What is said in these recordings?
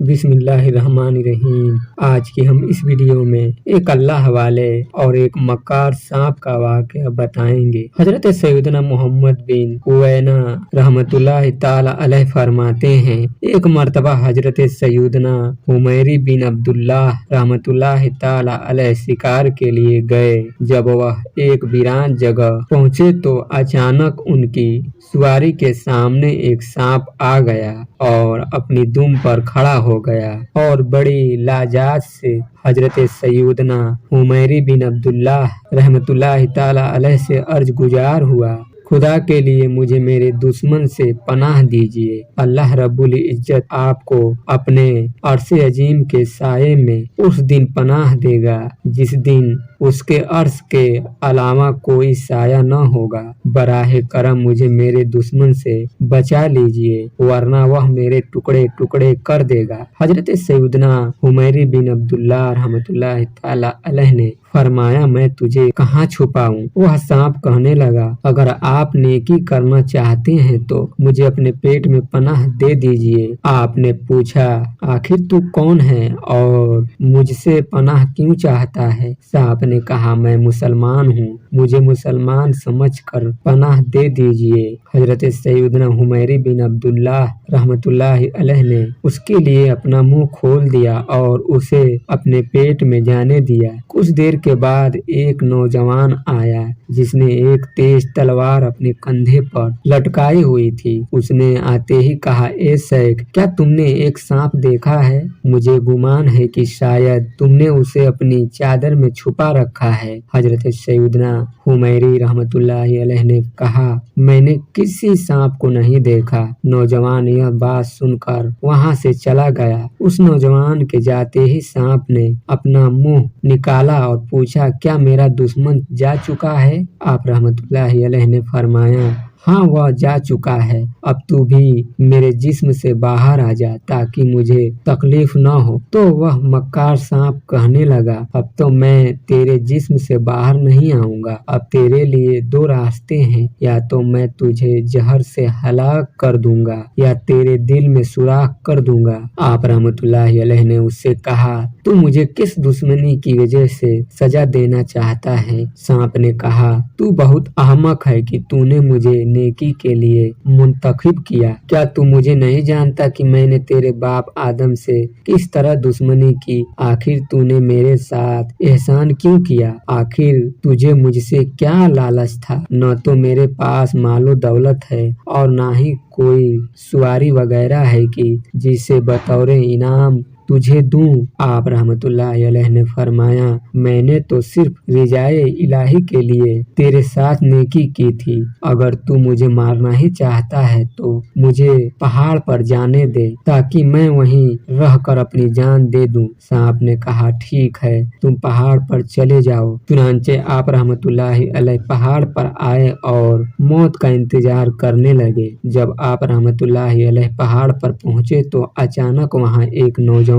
बिस्मिल्लाहिर्रहमानिर्रहीम। आज की हम इस वीडियो में एक अल्लाह वाले और एक मक्कार सांप का वाक़या बताएंगे। हजरत सैयदना मोहम्मद बिन उवैना रहमतुल्लाहि ताला अलैह फरमाते हैं, एक मर्तबा हजरत सैयदना हुमैरी बिन अब्दुल्लाह रहमतुल्लाहि ताला अलैह शिकार के लिए गए। जब वह एक वीरान जगह पहुँचे तो अचानक उनकी सवारी के सामने एक सांप आ गया और अपनी दुम पर खड़ा हो गया और बड़ी लाजात से हजरत सैयदना हुमैरी बिन अब्दुल्लाह रहमतुल्लाहि ताला अलैह से अर्ज गुजार हुआ, खुदा के लिए मुझे मेरे दुश्मन से पनाह दीजिए। अल्लाह रब्बुल इज्जत आपको अपने अर्श अजीम के साये में उस दिन पनाह देगा जिस दिन उसके अर्श के अलावा कोई साया न होगा। बराहे करम मुझे मेरे दुश्मन से बचा लीजिए वरना वह मेरे टुकड़े टुकड़े कर देगा। हजरत सैयदना हुमैरी बिन अब्दुल्लाह रहमतुल्लाहि ताला अलैह ने फरमाया, मैं तुझे कहाँ छुपाऊं? वह सांप कहने लगा, अगर आप नेकी करना चाहते हैं तो मुझे अपने पेट में पनाह दे दीजिए। आपने पूछा, आखिर तू कौन है और मुझसे पनाह क्यों चाहता है? सांप ने कहा, मैं मुसलमान हूँ, मुझे मुसलमान समझकर पनाह दे दीजिए। हजरत सैयदना हुमैरी बिन अब्दुल्लाह रहमतुल्लाहि अलैह ने उसके लिए अपना मुंह खोल दिया और उसे अपने पेट में जाने दिया। कुछ देर के बाद एक नौजवान आया जिसने एक तेज तलवार अपने कंधे पर लटकाई हुई थी। उसने आते ही कहा, ए शेख, क्या तुमने एक सांप देखा है? मुझे गुमान है कि शायद तुमने उसे अपनी चादर में छुपा रखा है। हजरत सैयदना हुमैरी रहमतुल्लाहि अलैह ने कहा, मैंने किसी सांप को नहीं देखा। नौजवान यह बात सुनकर वहां से चला गया। उस नौजवान के जाते ही सांप ने अपना मुंह निकाला और पूछा, क्या मेरा दुश्मन जा चुका है? आप रहमतुल्लाहि अलैह ने फरमाया, हाँ, वह जा चुका है। अब तू भी मेरे जिस्म से बाहर आ जा ताकि मुझे तकलीफ न हो। तो वह मक्कार सांप कहने लगा, अब तो मैं तेरे जिस्म से बाहर नहीं आऊंगा। अब तेरे लिए दो रास्ते हैं, या तो मैं तुझे जहर से हलाक कर दूंगा या तेरे दिल में सुराख कर दूंगा। आप रहमतुल्लाहि अलैह ने उससे कहा, तू मुझे किस दुश्मनी की वजह से सजा देना चाहता है? सांप ने कहा, तू बहुत अहमक है कि तूने मुझे नेकी के लिए मुंतखब किया। क्या तू मुझे नहीं जानता कि मैंने तेरे बाप आदम से किस तरह दुश्मनी की? आखिर तूने मेरे साथ एहसान क्यों किया? आखिर तुझे मुझसे क्या लालच था? न तो मेरे पास मालो दौलत है और ना ही कोई सवारी वगैरह है कि जिसे बतौर इनाम तुझे दूं। आप रहमतुल्लाहि अलैह ने फरमाया, मैंने तो सिर्फ रिजाए इलाही के लिए तेरे साथ नेकी की थी। अगर तू मुझे मारना ही चाहता है तो मुझे पहाड़ पर जाने दे ताकि मैं वहीं रहकर अपनी जान दे दूं। सांप ने कहा, ठीक है, तुम पहाड़ पर चले जाओ। चुनांचे आप रहमतुल्लाहि अलैह पहाड़ पर आए और मौत का इंतजार करने लगे। जब आप रहमतुल्लाहि अलैह पहाड़ पर पहुंचे तो अचानक वहां एक नौजवान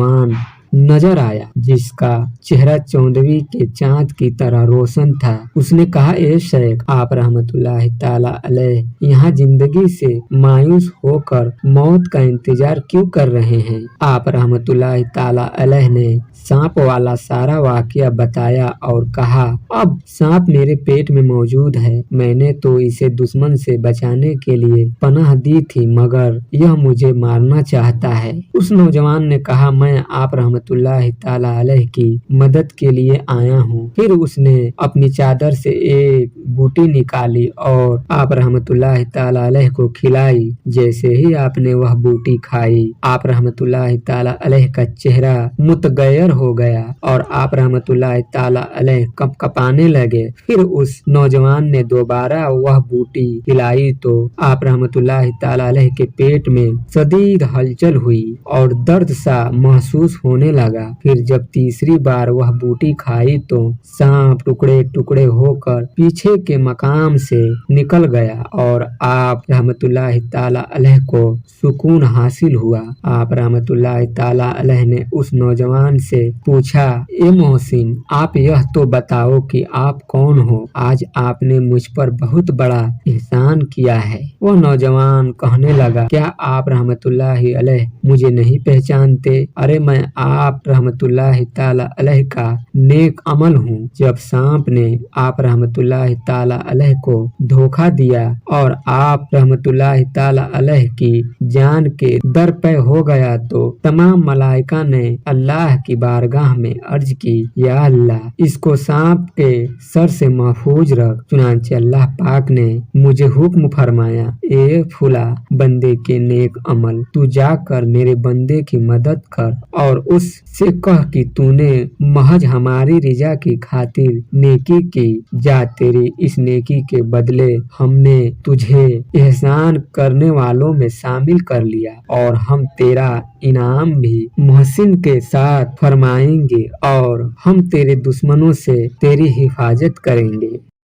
नजर आया जिसका चेहरा चौदहवीं के चांद की तरह रोशन था। उसने कहा, ए शेख, आप रहमतुल्लाहि ताला अलैह यहाँ जिंदगी से मायूस होकर मौत का इंतजार क्यों कर रहे हैं? आप रहमतुल्लाहि ताला अलैह ने सांप वाला सारा वाकया बताया और कहा, अब सांप मेरे पेट में मौजूद है। मैंने तो इसे दुश्मन से बचाने के लिए पनाह दी थी मगर यह मुझे मारना चाहता है। उस नौजवान ने कहा, मैं आप रहमतुल्लाहि ताला अलैह की मदद के लिए आया हूँ। फिर उसने अपनी चादर से एक बूटी निकाली और आप रहमतुल्लाहि ताला अलैह को खिलाई। जैसे ही आपने वह बूटी खाई, आप रहमतुल्लाहि ताला अलैह का चेहरा मुतगैर हो गया और आप रहमतुल्लाहि ताला अलैह कपकपाने लगे। फिर उस नौजवान ने दोबारा वह बूटी खिलाई तो आप रहमतुल्लाहि ताला अलैह के पेट में शदीद हलचल हुई और दर्द सा महसूस होने खाने लगा। फिर जब तीसरी बार वह बूटी खाई तो सांप टुकड़े टुकड़े होकर पीछे के मकाम से निकल गया और आप रहमतुल्लाहि ताला अलैह को सुकून हासिल हुआ। आप रहमतुल्लाहि ताला अलैह ने उस नौजवान से पूछा, ए मोहसिन, आप यह तो बताओ कि आप कौन हो? आज आपने मुझ पर बहुत बड़ा एहसान किया है। वह नौजवान कहने लगा, क्या आप रहमतुल्लाहि अलैह मुझे नहीं पहचानते? अरे मैं आप रहमतुल्लाहि ताला अलैह का नेक अमल हूँ। जब सांप ने आप रहमतुल्लाहि ताला अलैह को धोखा दिया और आप रहमतुल्लाहि ताला अलैह की जान के दर पे हो गया तो तमाम मलाइका ने अल्लाह की बारगाह में अर्ज की, या अल्लाह, इसको सांप के सर से महफूज रख। चुनांचे अल्लाह पाक ने मुझे हुक्म फरमाया, ए फुला बंदे के नेक अमल, तू जाकर मेरे बंदे की मदद कर और उससे कह कि तूने महज हमारी रिजा की खातिर नेकी की। जा, तेरी इस नेकी के बदले हमने तुझे एहसान करने वालों में शामिल कर लिया और हम तेरा इनाम भी मोहसिन के साथ फरमाएंगे और हम तेरे दुश्मनों से तेरी हिफाजत करेंगे।